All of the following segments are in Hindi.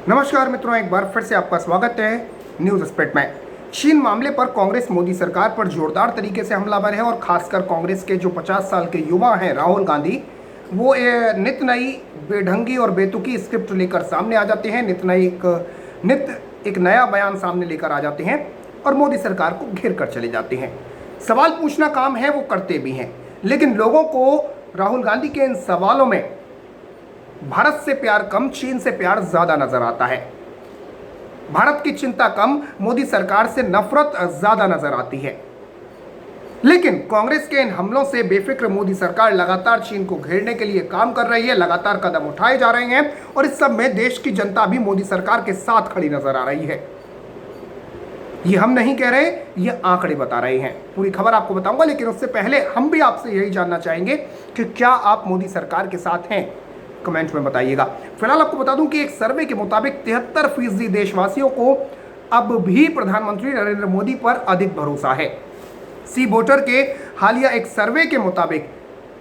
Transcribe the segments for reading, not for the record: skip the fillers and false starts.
नमस्कार मित्रों, एक बार फिर से आपका स्वागत है न्यूज स्प्रेड में। चीन मामले पर कांग्रेस मोदी सरकार पर जोरदार तरीके से हमलावर है और खासकर कांग्रेस के जो 50 साल के युवा हैं राहुल गांधी, वो नित नई बेढंगी और बेतुकी स्क्रिप्ट लेकर सामने आ जाते हैं। नित एक नया बयान सामने लेकर आ जाते हैं और मोदी सरकार को घेर कर चले जाते हैं। सवाल पूछना काम है, वो करते भी हैं, लेकिन लोगों को राहुल गांधी के इन सवालों में भारत से प्यार कम, चीन से प्यार ज्यादा नजर आता है। भारत की चिंता कम, मोदी सरकार से नफरत ज्यादा नजर आती है। लेकिन कांग्रेस के इन हमलों से बेफिक्र मोदी सरकार लगातार चीन को घेरने के लिए काम कर रही है, लगातार कदम उठाए जा रहे हैं और इस सब में देश की जनता भी मोदी सरकार के साथ खड़ी नजर आ रही है। ये हम नहीं कह रहे, ये आंकड़े बता रहे हैं। पूरी खबर आपको बताऊंगा, लेकिन उससे पहले हम भी आपसे यही जानना चाहेंगे कि क्या आप मोदी सरकार के साथ हैं? कमेंट में बताइएगा। फिलहाल आपको बता दूं कि एक सर्वे के मुताबिक 73% देशवासियों को अब भी प्रधानमंत्री नरेंद्र मोदी पर अधिक भरोसा है। सी वोटर के हालिया एक सर्वे के मुताबिक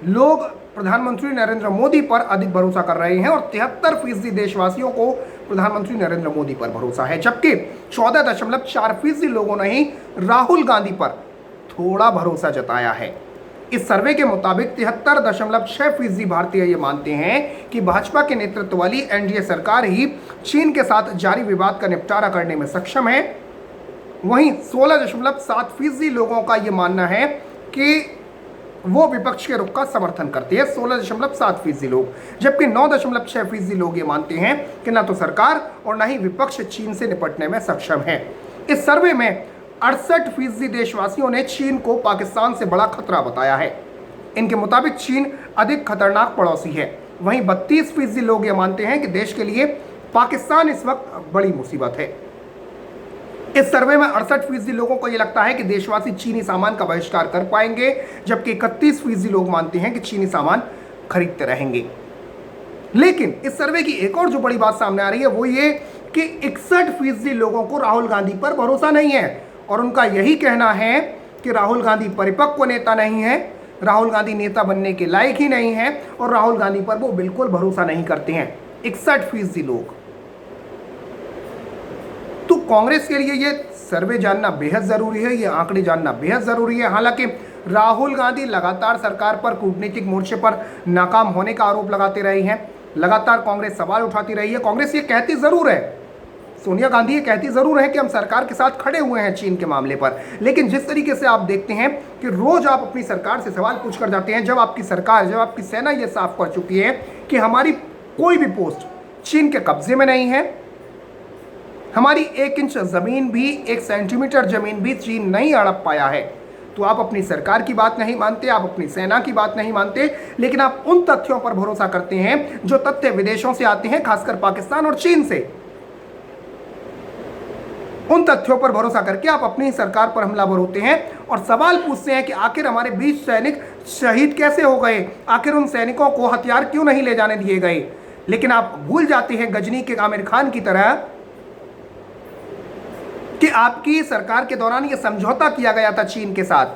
लोग प्रधानमंत्री नरेंद्र मोदी पर अधिक भरोसा कर रहे हैं और 73% देशवासियों को प्रधानमंत्री नरेंद्र मोदी पर भरोसा है, जबकि 14.4% लोगों ने ही राहुल गांधी पर थोड़ा भरोसा जताया है। इस सर्वे के मुताबिक 73.6% भारतीय ये मानते हैं कि भाजपा के नेतृत्व वाली एनडीए सरकार ही चीन के साथ जारी विवाद का निपटारा करने में सक्षम है। वहीं 16.7% लोगों का ये मानना है कि वो विपक्ष के रुख का समर्थन करते हैं, 16.7% लोग, जबकि 9.6% लोग ये मानते हैं कि ना तो सरकार और ना ही विपक्ष चीन से निपटने में सक्षम है। इस सर्वे में 68% देशवासियों ने चीन को पाकिस्तान से बड़ा खतरा बताया है। इनके मुताबिक चीन अधिक खतरनाक पड़ोसी है। वहीं 32% लोग ये मानते हैं कि देश के लिए पाकिस्तान इस वक्त बड़ी मुसीबत है। इस सर्वे में 68% लोगों को यह लगता है कि देशवासी चीनी सामान का बहिष्कार कर पाएंगे, जबकि 31% लोग मानते हैं कि चीनी सामान खरीदते रहेंगे। लेकिन इस सर्वे की एक और जो बड़ी बात सामने आ रही है वो ये कि 61% लोगों को राहुल गांधी पर भरोसा नहीं है और उनका यही कहना है कि राहुल गांधी परिपक्व नेता नहीं है, राहुल गांधी नेता बनने के लायक ही नहीं है और राहुल गांधी पर वो बिल्कुल भरोसा नहीं करते हैं, 61% लोग। तो कांग्रेस के लिए ये सर्वे जानना बेहद जरूरी है, ये आंकड़े जानना बेहद जरूरी है। हालांकि राहुल गांधी लगातार सरकार पर कूटनीतिक मोर्चे पर नाकाम होने का आरोप लगाते रहे हैं, लगातार कांग्रेस सवाल उठाती रही है। कांग्रेस ये कहती जरूर है, सोनिया गांधी ये कहती जरूर है कि हम सरकार के साथ खड़े हुए हैं चीन के मामले पर, लेकिन जिस तरीके से आप देखते हैं कि रोज आप अपनी सरकार से सवाल पूछ कर जाते हैं, जब आपकी सरकार, जब आपकी सेना ये साफ कर चुकी है कि हमारी कोई भी पोस्ट चीन के कब्जे में नहीं है, हमारी 1 इंच जमीन भी, 1 सेंटीमीटर जमीन भी चीन नहीं हड़प पाया है, तो आप अपनी सरकार की बात नहीं मानते, आप अपनी सेना की बात नहीं मानते, लेकिन आप उन तथ्यों पर भरोसा करते हैं जो तथ्य विदेशों से आते हैं, खासकर पाकिस्तान और चीन से। उन तथ्यों पर भरोसा करके आप अपनी सरकार पर हमलावर होते हैं और सवाल पूछते हैं कि आखिर हमारे 20 सैनिक शहीद कैसे हो गए, आखिर उन सैनिकों को हथियार क्यों नहीं ले जाने दिए गए। लेकिन आप भूल जाते हैं गजनी के आमिर खान की तरह कि आपकी सरकार के दौरान यह समझौता किया गया था चीन के साथ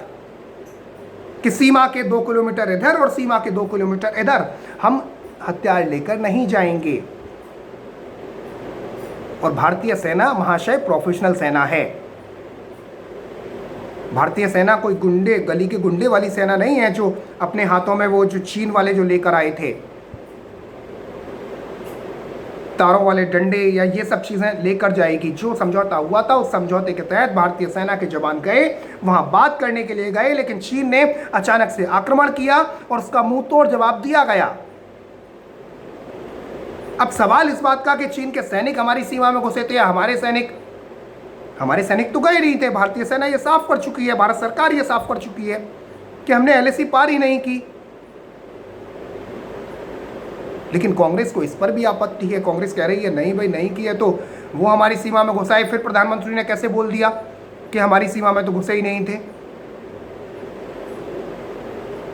कि सीमा के 2 किलोमीटर इधर और सीमा के 2 किलोमीटर इधर हम हथियार लेकर नहीं जाएंगे। और भारतीय सेना महाशय प्रोफेशनल सेना है। भारतीय सेना कोई गुंडे, गली के गुंडे वाली सेना नहीं है जो अपने हाथों में वो जो चीन वाले जो लेकर आए थे तारों वाले डंडे या ये सब चीजें लेकर जाएगी। जो समझौता हुआ था उस समझौते के तहत भारतीय सेना के जवान गए, वहां बात करने के लिए गए, लेकिन चीन ने अचानक से आक्रमण किया और उसका मुंह तोड़ जवाब दिया गया। अब सवाल इस बात का कि चीन के सैनिक हमारी सीमा में घुसे थे या हमारे सैनिक तो गए नहीं थे। भारतीय सेना ये साफ कर चुकी है, भारत सरकार ये साफ कर चुकी है कि हमने एलएसी पार ही नहीं की। लेकिन कांग्रेस को इस पर भी आपत्ति है। कांग्रेस कह रही है नहीं भाई, नहीं की है तो वो हमारी सीमा में घुसाए। फिर प्रधानमंत्री ने कैसे बोल दिया कि हमारी सीमा में तो घुसे ही नहीं थे।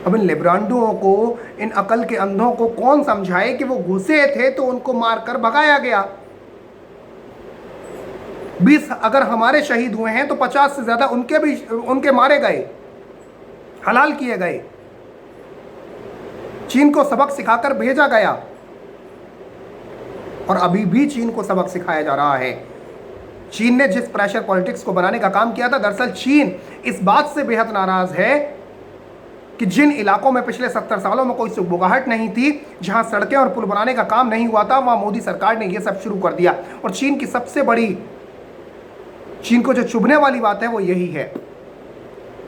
अब इन लिब्रांडुओं को, इन अकल के अंधों को कौन समझाए कि वो घुसे थे तो उनको मारकर भगाया गया। 20 अगर हमारे शहीद हुए हैं तो 50 से ज्यादा उनके मारे गए, हलाल किए गए, चीन को सबक सिखाकर भेजा गया। और अभी भी चीन को सबक सिखाया जा रहा है। चीन ने जिस प्रेशर पॉलिटिक्स को बनाने का काम किया था, दरअसल चीन इस बात से बेहद नाराज है कि जिन इलाकों में पिछले 70 सालों में कोई सुगबुगाहट नहीं थी, जहां सड़कें और पुल बनाने का काम नहीं हुआ था, वहां मोदी सरकार ने यह सब शुरू कर दिया। और चीन की सबसे बड़ी, चीन को जो चुभने वाली बात है वो यही है।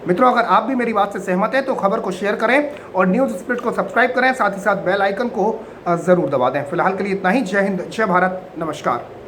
मित्रों, अगर आप भी मेरी बात से सहमत हैं तो खबर को शेयर करें और न्यूज़ स्प्लिट को सब्सक्राइब करें, साथ ही साथ बेल आइकन को जरूर दबा दें। फिलहाल के लिए इतना ही। जय हिंद, जय भारत, नमस्कार।